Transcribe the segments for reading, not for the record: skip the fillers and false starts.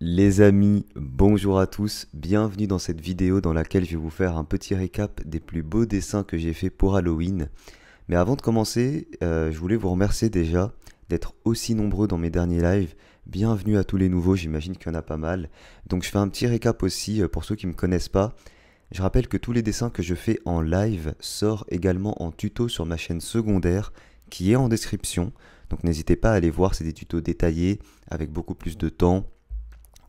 Les amis, bonjour à tous, bienvenue dans cette vidéo dans laquelle je vais vous faire un petit récap des plus beaux dessins que j'ai fait pour Halloween. Mais avant de commencer, je voulais vous remercier déjà d'être aussi nombreux dans mes derniers lives. Bienvenue à tous les nouveaux, j'imagine qu'il y en a pas mal. Donc je fais un petit récap aussi pour ceux qui ne me connaissent pas. Je rappelle que tous les dessins que je fais en live sortent également en tuto sur ma chaîne secondaire qui est en description. Donc n'hésitez pas à aller voir, c'est des tutos détaillés avec beaucoup plus de temps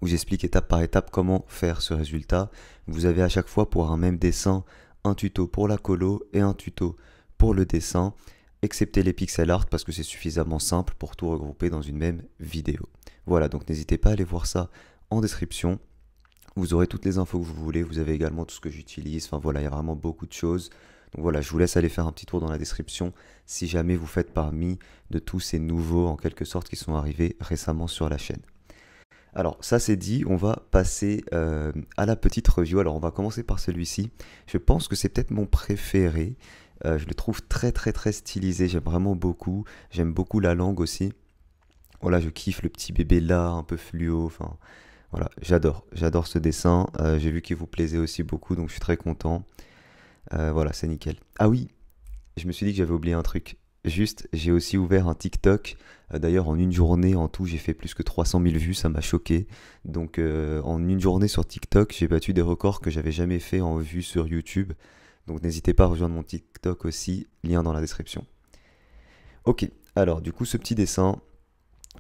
où j'explique étape par étape comment faire ce résultat. Vous avez à chaque fois pour un même dessin un tuto pour la colo et un tuto pour le dessin, excepté les pixel art parce que c'est suffisamment simple pour tout regrouper dans une même vidéo. Voilà, donc n'hésitez pas à aller voir ça en description. Vous aurez toutes les infos que vous voulez, vous avez également tout ce que j'utilise, enfin voilà, il y a vraiment beaucoup de choses. Donc voilà, je vous laisse aller faire un petit tour dans la description si jamais vous faites parmi de tous ces nouveaux en quelque sorte qui sont arrivés récemment sur la chaîne. Alors ça c'est dit, on va passer à la petite review. Alors on va commencer par celui-ci. Je pense que c'est peut-être mon préféré. Je le trouve très très très stylisé, j'aime vraiment beaucoup. J'aime beaucoup la langue aussi. Voilà, je kiffe le petit bébé là, un peu fluo. Enfin voilà, j'adore ce dessin. J'ai vu qu'il vous plaisait aussi beaucoup, donc je suis très content. Voilà, c'est nickel. Ah oui, je me suis dit que j'avais oublié un truc. Juste, j'ai aussi ouvert un TikTok. D'ailleurs, en une journée, en tout, j'ai fait plus que 300 000 vues, ça m'a choqué. Donc, en une journée sur TikTok, j'ai battu des records que j'avais jamais fait en vues sur YouTube. Donc, n'hésitez pas à rejoindre mon TikTok aussi, lien dans la description. Ok, alors, du coup, ce petit dessin,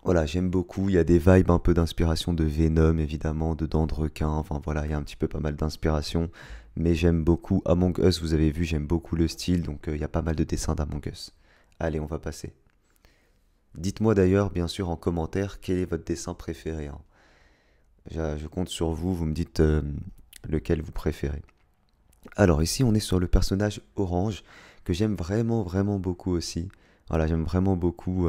voilà, j'aime beaucoup. Il y a des vibes un peu d'inspiration de Venom, évidemment, de dents de requin. Enfin, voilà, il y a un petit peu pas mal d'inspiration. Mais j'aime beaucoup Among Us, vous avez vu, j'aime beaucoup le style. Donc, il y a pas mal de dessins d'Among Us. Allez, on va passer. Dites-moi d'ailleurs, bien sûr, en commentaire, quel est votre dessin préféré, hein. Je compte sur vous, vous me dites lequel vous préférez. Alors ici, on est sur le personnage Orange, que j'aime vraiment, vraiment beaucoup aussi. Voilà, j'aime vraiment beaucoup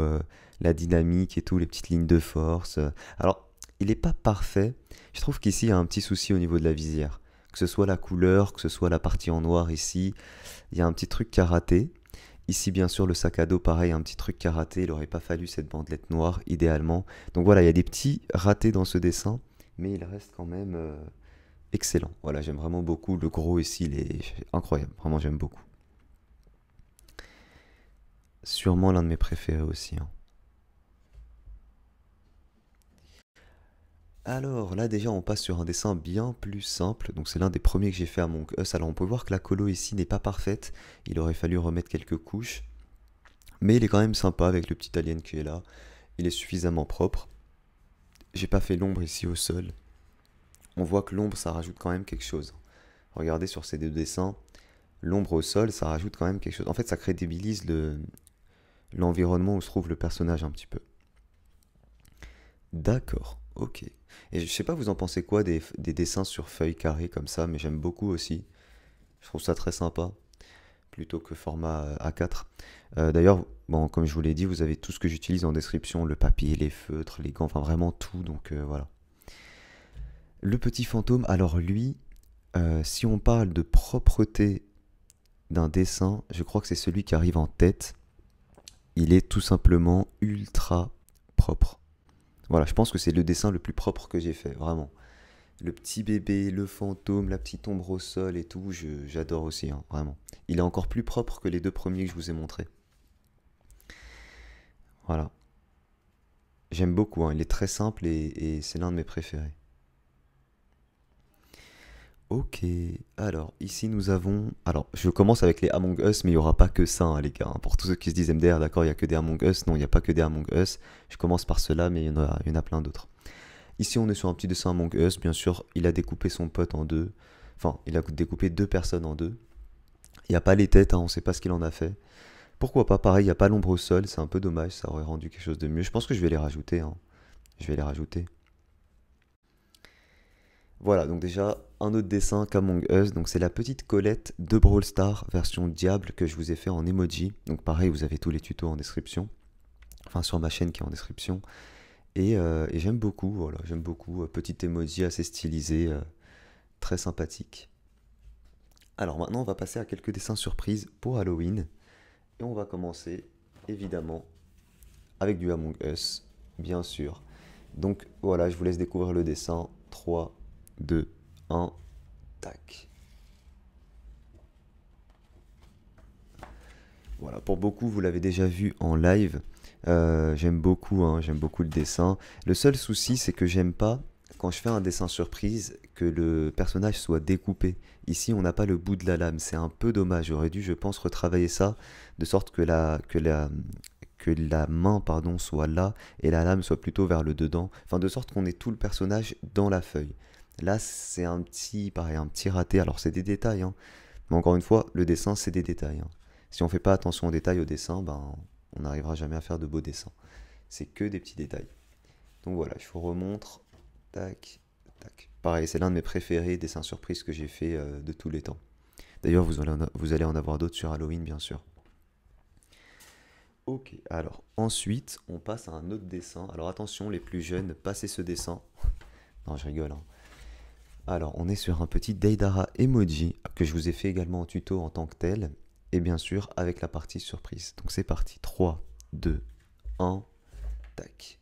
la dynamique et tout, les petites lignes de force. Alors, il n'est pas parfait. Je trouve qu'ici, il y a un petit souci au niveau de la visière. Que ce soit la couleur, que ce soit la partie en noir ici, il y a un petit truc qui a raté. Ici, bien sûr, le sac à dos, pareil, un petit truc qui a raté. Il n'aurait pas fallu cette bandelette noire, idéalement. Donc voilà, il y a des petits ratés dans ce dessin, mais il reste quand même excellent. Voilà, j'aime vraiment beaucoup. Le gros ici, il est incroyable. Vraiment, j'aime beaucoup. Sûrement l'un de mes préférés aussi, hein. Alors là, déjà, on passe sur un dessin bien plus simple. Donc c'est l'un des premiers que j'ai fait à mon Us. Alors on peut voir que la colo ici n'est pas parfaite. Il aurait fallu remettre quelques couches. Mais il est quand même sympa avec le petit alien qui est là. Il est suffisamment propre. J'ai pas fait l'ombre ici au sol. On voit que l'ombre, ça rajoute quand même quelque chose. Regardez sur ces deux dessins, l'ombre au sol, ça rajoute quand même quelque chose. En fait, ça crédibilise l'environnement où se trouve le personnage un petit peu. D'accord, ok. Et je sais pas, vous en pensez quoi des dessins sur feuilles carrées comme ça, mais j'aime beaucoup aussi. Je trouve ça très sympa, plutôt que format A4. D'ailleurs, bon, comme je vous l'ai dit, vous avez tout ce que j'utilise en description, le papier, les feutres, les gants, enfin vraiment tout, donc voilà. Le petit fantôme, alors lui, si on parle de propreté d'un dessin, je crois que c'est celui qui arrive en tête. Il est tout simplement ultra propre. Voilà, je pense que c'est le dessin le plus propre que j'ai fait, vraiment. Le petit bébé, le fantôme, la petite ombre au sol et tout, j'adore aussi, hein, vraiment. Il est encore plus propre que les deux premiers que je vous ai montrés. Voilà. J'aime beaucoup, hein, il est très simple et c'est l'un de mes préférés. Ok, alors ici nous avons... Alors je commence avec les Among Us, mais il n'y aura pas que ça, hein, les gars, hein. Pour tous ceux qui se disent MDR, d'accord, il n'y a que des Among Us. Non, il n'y a pas que des Among Us. Je commence par cela, mais il y en a plein d'autres. Ici on est sur un petit dessin Among Us, bien sûr, il a découpé son pote en deux. Enfin, il a découpé deux personnes en deux. Il n'y a pas les têtes, hein, on ne sait pas ce qu'il en a fait. Pourquoi pas, pareil, il n'y a pas l'ombre au sol, c'est un peu dommage, ça aurait rendu quelque chose de mieux. Je pense que je vais les rajouter, hein. Je vais les rajouter. Voilà, donc déjà, un autre dessin qu'Among Us, donc c'est la petite Colette de Brawl Stars version diable que je vous ai fait en emoji. Donc pareil, vous avez tous les tutos en description, enfin sur ma chaîne qui est en description. Et j'aime beaucoup, voilà, j'aime beaucoup, petit emoji assez stylisé, très sympathique. Alors maintenant, on va passer à quelques dessins surprises pour Halloween. Et on va commencer, évidemment, avec du Among Us, bien sûr. Donc voilà, je vous laisse découvrir le dessin. 3, 2, 1, tac. Voilà, pour beaucoup, vous l'avez déjà vu en live. J'aime beaucoup, hein, j'aime beaucoup le dessin. Le seul souci, c'est que j'aime pas, quand je fais un dessin surprise, que le personnage soit découpé. Ici, on n'a pas le bout de la lame. C'est un peu dommage. J'aurais dû, je pense, retravailler ça de sorte que la main, pardon, soit là et la lame soit plutôt vers le dedans. Enfin, de sorte qu'on ait tout le personnage dans la feuille. Là, c'est un petit, pareil, un petit raté. Alors, c'est des détails, hein. Mais encore une fois, le dessin, c'est des détails, hein. Si on fait pas attention aux détails au dessin, ben, on n'arrivera jamais à faire de beaux dessins. C'est que des petits détails. Donc voilà, je vous remontre. Tac, tac. Pareil, c'est l'un de mes préférés dessins surprises que j'ai fait de tous les temps. D'ailleurs, vous allez en avoir d'autres sur Halloween, bien sûr. Ok, alors ensuite, on passe à un autre dessin. Alors attention, les plus jeunes, passez ce dessin. Non, je rigole, hein. Alors, on est sur un petit Deidara emoji que je vous ai fait également en tuto en tant que tel. Et bien sûr, avec la partie surprise. Donc c'est parti. 3, 2, 1, tac.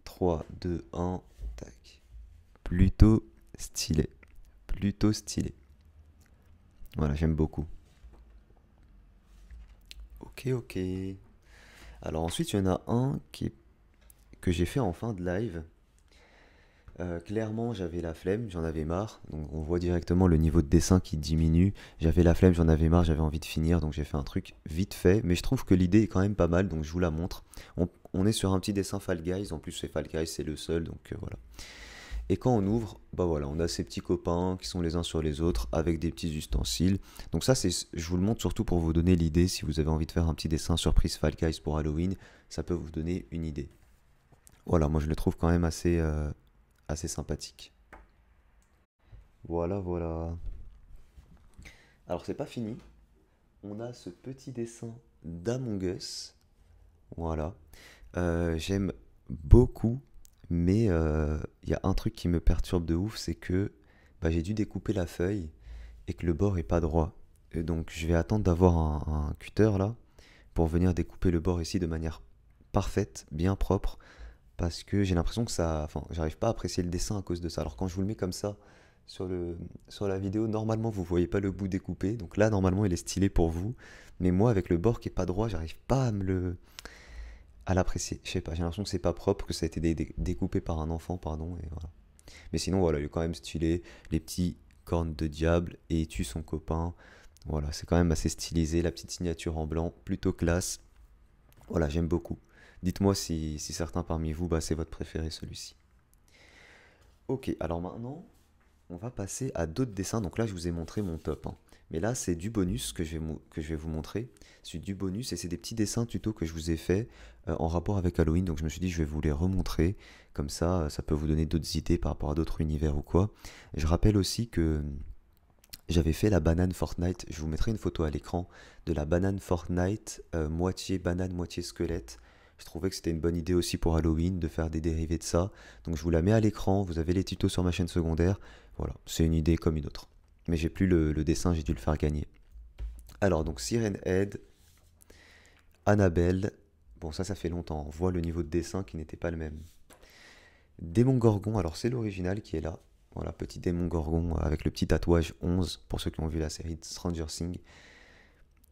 3, 2, 1, tac. Plutôt stylé. Plutôt stylé. Voilà, j'aime beaucoup. Ok, ok. Alors ensuite, il y en a un que j'ai fait en fin de live. Clairement, j'avais la flemme, j'en avais marre. Donc, on voit directement le niveau de dessin qui diminue. J'avais la flemme, j'en avais marre, j'avais envie de finir. Donc, j'ai fait un truc vite fait. Mais je trouve que l'idée est quand même pas mal. Donc, je vous la montre. On est sur un petit dessin Fall Guys. En plus, c'est Fall Guys, c'est le seul. Donc, voilà. Et quand on ouvre, bah voilà, on a ces petits copains qui sont les uns sur les autres avec des petits ustensiles. Donc, ça, je vous le montre surtout pour vous donner l'idée. Si vous avez envie de faire un petit dessin surprise Fall Guys pour Halloween, ça peut vous donner une idée. Voilà, moi, je le trouve quand même assez sympathique. Voilà, voilà. Alors c'est pas fini. On a ce petit dessin d'Among Us. Voilà. J'aime beaucoup, mais il y a un truc qui me perturbe de ouf, c'est que bah, j'ai dû découper la feuille et que le bord est pas droit. Et donc je vais attendre d'avoir un cutter là pour venir découper le bord ici de manière parfaite, bien propre, parce que j'ai l'impression que ça, enfin, j'arrive pas à apprécier le dessin à cause de ça. Alors quand je vous le mets comme ça sur sur la vidéo, normalement vous voyez pas le bout découpé, donc là normalement il est stylé pour vous, mais moi avec le bord qui est pas droit, j'arrive pas à l'apprécier. Je sais pas, j'ai l'impression que c'est pas propre, que ça a été découpé par un enfant, pardon, et voilà. Mais sinon voilà, il est quand même stylé, les petits cornes de diable et il tue son copain. Voilà, c'est quand même assez stylisé, la petite signature en blanc, plutôt classe. Voilà, j'aime beaucoup. Dites-moi si certains parmi vous, bah, c'est votre préféré celui-ci. Ok, alors maintenant, on va passer à d'autres dessins. Donc là, je vous ai montré mon top, hein. Mais là, c'est du bonus que je vais vous montrer. C'est du bonus et c'est des petits dessins tuto que je vous ai fait en rapport avec Halloween. Donc je me suis dit, je vais vous les remontrer. Comme ça peut vous donner d'autres idées par rapport à d'autres univers ou quoi. Et je rappelle aussi que j'avais fait la banane Fortnite. Je vous mettrai une photo à l'écran de la banane Fortnite, moitié banane, moitié squelette. Je trouvais que c'était une bonne idée aussi pour Halloween de faire des dérivés de ça. Donc je vous la mets à l'écran. Vous avez les tutos sur ma chaîne secondaire. Voilà, c'est une idée comme une autre. Mais j'ai plus le dessin, j'ai dû le faire gagner. Alors donc Siren Head, Annabelle. Bon ça fait longtemps. On voit le niveau de dessin qui n'était pas le même. Démon Gorgon, alors c'est l'original qui est là. Voilà, petit démon Gorgon avec le petit tatouage 11 pour ceux qui ont vu la série de Stranger Things.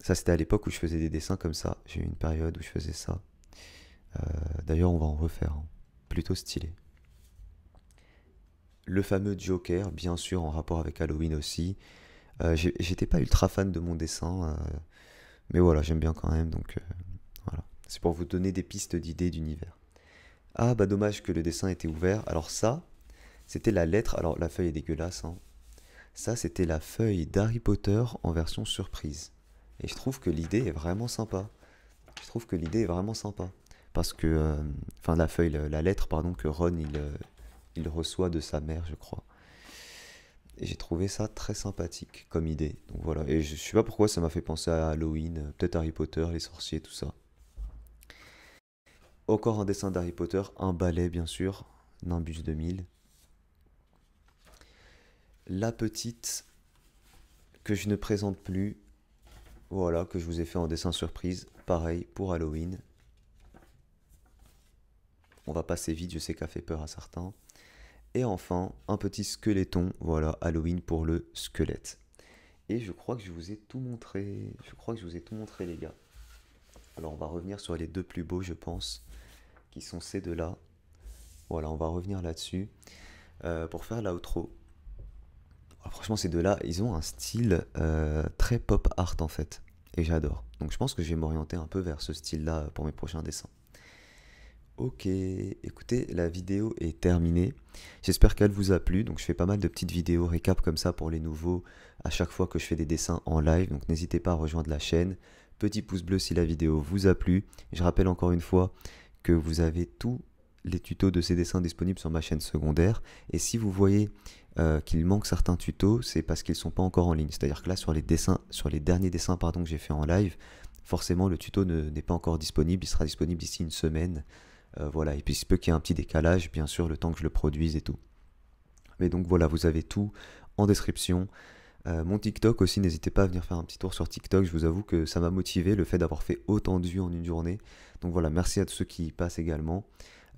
Ça, c'était à l'époque où je faisais des dessins comme ça. J'ai eu une période où je faisais ça. D'ailleurs, on va en refaire, hein. Plutôt stylé. Le fameux Joker, bien sûr, en rapport avec Halloween aussi. J'étais pas ultra fan de mon dessin, mais voilà, j'aime bien quand même. Donc voilà, c'est pour vous donner des pistes d'idées d'univers. Ah bah dommage que le dessin était ouvert. Alors ça, c'était la lettre. Alors la feuille est dégueulasse, hein. Ça, c'était la feuille d'Harry Potter en version surprise. Et je trouve que l'idée est vraiment sympa. Je trouve que l'idée est vraiment sympa. Parce que, enfin, la feuille, la lettre, pardon, que Ron, il reçoit de sa mère, je crois. Et j'ai trouvé ça très sympathique comme idée. Donc voilà. Et je sais pas pourquoi ça m'a fait penser à Halloween, peut-être Harry Potter, les sorciers, tout ça. Encore un dessin d'Harry Potter, un balai, bien sûr, Nimbus 2000. La petite que je ne présente plus, voilà, que je vous ai fait en dessin surprise. Pareil pour Halloween. On va passer vite, je sais qu'elle fait peur à certains. Et enfin, un petit squeletton, voilà, Halloween pour le squelette. Et je crois que je vous ai tout montré. Je crois que je vous ai tout montré, les gars. Alors, on va revenir sur les deux plus beaux, je pense, qui sont ces deux-là. Voilà, on va revenir là-dessus. Pour faire l'outro. Alors, franchement, ces deux-là, ils ont un style très pop art, en fait. Et j'adore. Donc, je pense que je vais m'orienter un peu vers ce style-là pour mes prochains dessins. Ok, écoutez, la vidéo est terminée. J'espère qu'elle vous a plu. Donc, je fais pas mal de petites vidéos récap comme ça pour les nouveaux à chaque fois que je fais des dessins en live. Donc, n'hésitez pas à rejoindre la chaîne. Petit pouce bleu si la vidéo vous a plu. Je rappelle encore une fois que vous avez tous les tutos de ces dessins disponibles sur ma chaîne secondaire. Et si vous voyez qu'il manque certains tutos, c'est parce qu'ils ne sont pas encore en ligne. C'est-à-dire que là, sur les dessins, sur les derniers dessins pardon, que j'ai fait en live, forcément le tuto n'est pas encore disponible. Il sera disponible d'ici une semaine. Voilà, et puis il se peut qu'il y ait un petit décalage, bien sûr, le temps que je le produise et tout. Mais donc voilà, vous avez tout en description. Mon TikTok aussi, n'hésitez pas à venir faire un petit tour sur TikTok. Je vous avoue que ça m'a motivé, le fait d'avoir fait autant de vues en une journée. Donc voilà, merci à tous ceux qui y passent également.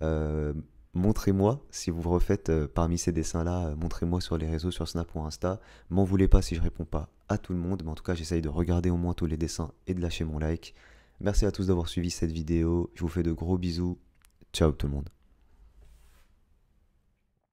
Euh, Montrez-moi si vous refaites parmi ces dessins-là, montrez-moi sur les réseaux, sur Snap ou Insta. M'en voulez pas si je réponds pas à tout le monde, mais en tout cas, j'essaye de regarder au moins tous les dessins et de lâcher mon like. Merci à tous d'avoir suivi cette vidéo. Je vous fais de gros bisous. Ciao tout le monde.